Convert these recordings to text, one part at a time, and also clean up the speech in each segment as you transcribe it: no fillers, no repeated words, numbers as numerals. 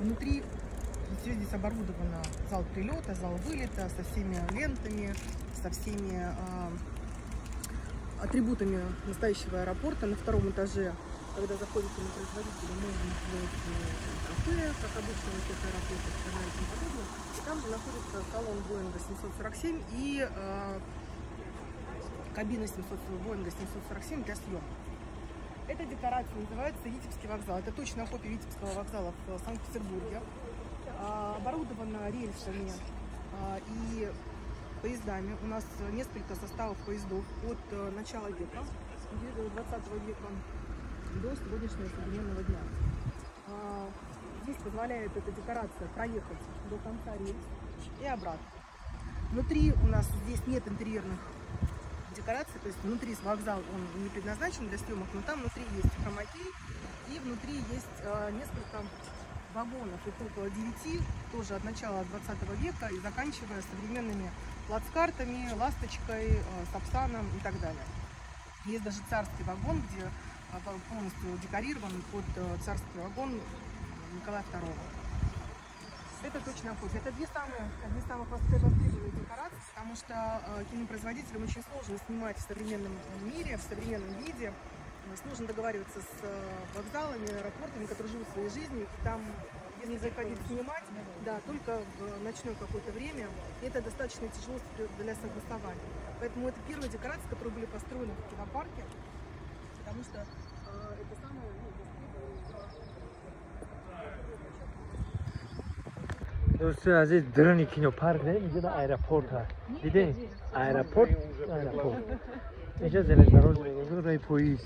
Внутри все здесь оборудовано: зал прилета, зал вылета, со всеми лентами, со всеми атрибутами настоящего аэропорта. На втором этаже, когда заходите на производителя, можно сделать кафе, как обычно на всех аэропортах, и тому подобное. И там же находится салон Боинга 747 и кабина Боинга 747 для съемок. Эта декорация называется Витебский вокзал. Это точная копия Витебского вокзала в Санкт-Петербурге. Оборудована рельсами и поездами. У нас несколько составов поездов от начала века, 20 века, до сегодняшнего современного дня. Здесь позволяет эта декорация проехать до конца рельс и обратно. Внутри у нас здесь нет интерьерных декораций, то есть внутри вокзал он не предназначен для съемок, но там внутри есть хромакей и внутри есть несколько вагонов, их около 9, тоже от начала 20 века и заканчивая современными плацкартами, ласточкой, сапсаном и так далее. Есть даже царский вагон, где полностью декорирован под царский вагон Николая II. Это точно копия. Это две самых востребованные декорации, потому что кинопроизводителям очень сложно снимать в современном мире, в современном виде. Сложно договариваться с вокзалами, аэропортами, которые живут своей жизнью. И там, если заходить снимать, да, только в ночное какое-то время, и это достаточно тяжело для согласования. Поэтому это первые декорации, которые были построены в кинопарке, потому что это самое دوستان عزیز درون کینو پارک نه اینجا ایرپورت ها دیدین ایرپورت اینجا زلزله میگه روی پلیس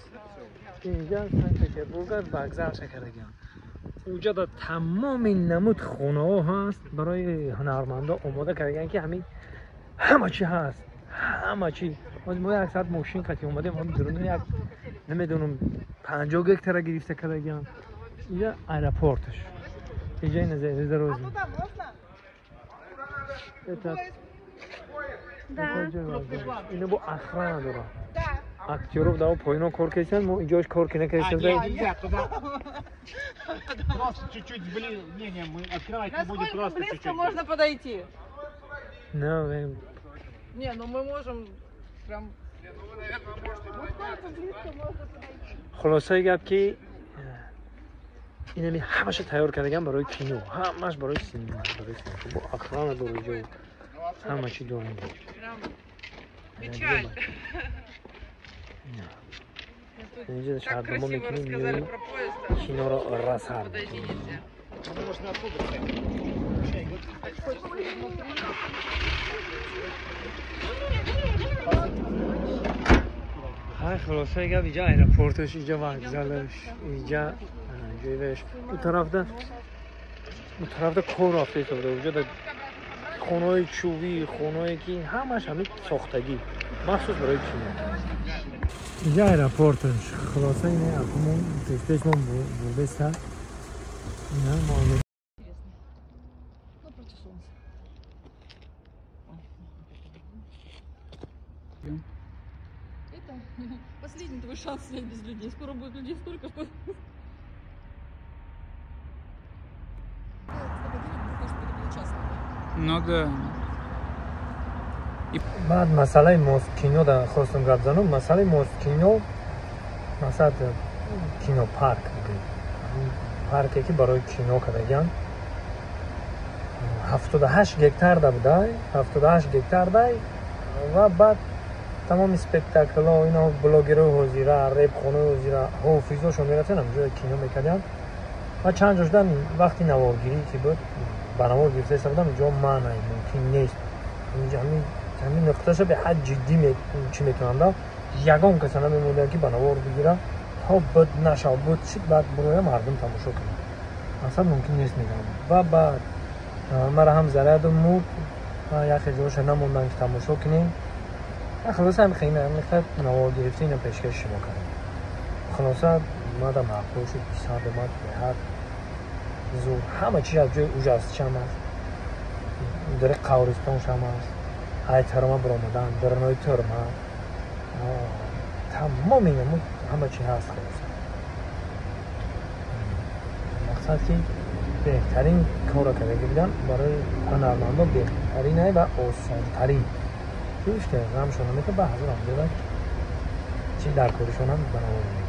اینجا سنت پترزبورگ وокзал شکرگان اونجا دا تمام نمود خونه ها هست برای هنرمندا آماده کردن که همه چی هست همه چی ما یک ساعت ماشین قطعی اومدیم هم درون یک نمیدونم 50 گکتر گرفته کردن اینجا ایرپورتش اینجا این زلزله Это... Да. Ина бу охрана дора. Актеров да поино кор кесен, мо инҷош кор кина кесен. Нельзя туда. Просто чуть-чуть ближе. Не, мы открывать не будем, просто чуть-чуть. близко можно подойти? Не, ну мы можем прям... Насколько близко можно подойти? خلاصه گپ که اینمی همش تیار کردن برای کینو، همش برای سینما، با اخران دور همه چی داریم. Печаль. اینجا شهر Так ما красиво میتونیم рассказали про поезд. کینو رو رسال. Подойти нельзя. Можно оттуда. های خلاصه گپ اینجا ایرپورتش، اینجا وокзалش، اینجا جایش. اون طرف کور رفته است اونجا خونه‌های چوبی، خونه‌ای که همش همین ساختگی مخصوص برای کینو. اینجا ایرپورتش خلاصه اینه اپمون تستشمون بوده است. اینا معامله Это последний твой шанс снять без людей. Скоро будет людей столько, что... Ну да. بعد مسئله موسکینو در خواستم گفت زنم مسئله موسکینو مثلا کینو پارک پارکی که برای کینو کردن 78 گکتار بوده 78 گکتار و بعد تمام اسپکتاکل ها اینا بلاگرها حضیره ریب خونه حضیره حافظاشو میرفتن همجا کینو میکردن و چند جاش دن وقتی نوارگیری که بود برنامه گرفته سردم اینجا معنی ممکن نیست اینجا همین نقطهش به حد جدی چی میتونم دا یگان کسی نمیمونده که بنوار بگیره تا بد نشه بود شد بعد بروی مردم تماشا کنه اصلا ممکن نیست میگم و بعد مرا هم زرد مود و یک جوش نموندن که تماشا کنیم خلاصه هم خیلی میخواد نوار گرفته اینو پیشکش شما کنیم خلاصه مادم معقول شد 20 ساعت اومد به هر زور همه چی از جای اوجاست شم هست در قورستان شم هست های ترما برامدن درنای ترما تمام این همه چی هست خلاصه مقصد که بهترین کار کرده بودن برای هنرمندا بهترینه و آسان‌ترین توش که غمشون میکنه به حضور هم چی در کارشون هم بنابراین